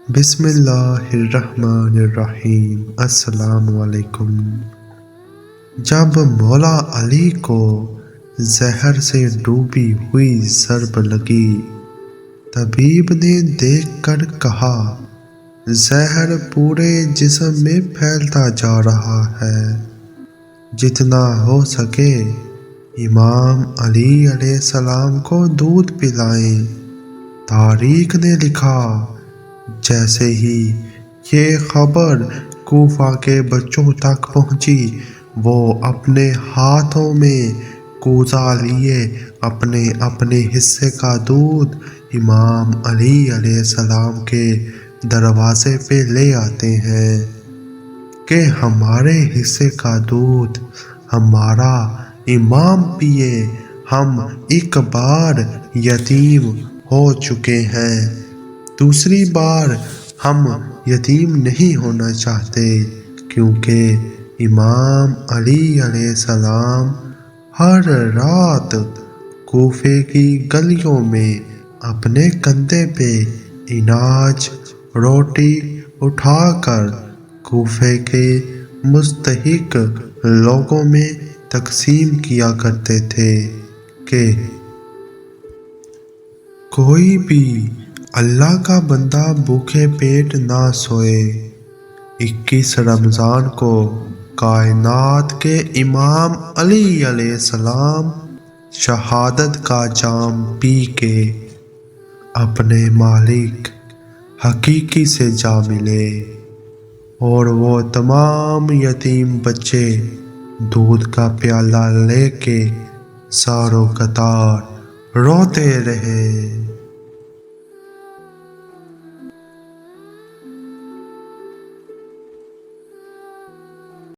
بسم اللہ الرحمن الرحیم۔ السلام علیکم۔ جب مولا علی کو زہر سے ڈوبی ہوئی ضرب لگی، طبیب نے دیکھ کر کہا زہر پورے جسم میں پھیلتا جا رہا ہے، جتنا ہو سکے امام علی علیہ السلام کو دودھ پلائیں۔ تاریخ نے لکھا جیسے ہی یہ خبر کوفہ کے بچوں تک پہنچی، وہ اپنے ہاتھوں میں کوزہ لیے اپنے اپنے حصے کا دودھ امام علی علیہ السلام کے دروازے پہ لے آتے ہیں کہ ہمارے حصے کا دودھ ہمارا امام پیے، ہم ایک بار یتیم ہو چکے ہیں، دوسری بار ہم یتیم نہیں ہونا چاہتے، کیونکہ امام علی علیہ السلام ہر رات کوفے کی گلیوں میں اپنے کندھے پہ اناج روٹی اٹھا کر کوفے کے مستحق لوگوں میں تقسیم کیا کرتے تھے کہ کوئی بھی اللہ کا بندہ بھوکے پیٹ نہ سوئے۔ 21 رمضان کو کائنات کے امام علی علیہ السلام شہادت کا جام پی کے اپنے مالک حقیقی سے جا ملے، اور وہ تمام یتیم بچے دودھ کا پیالہ لے کے ساروں قطار روتے رہے۔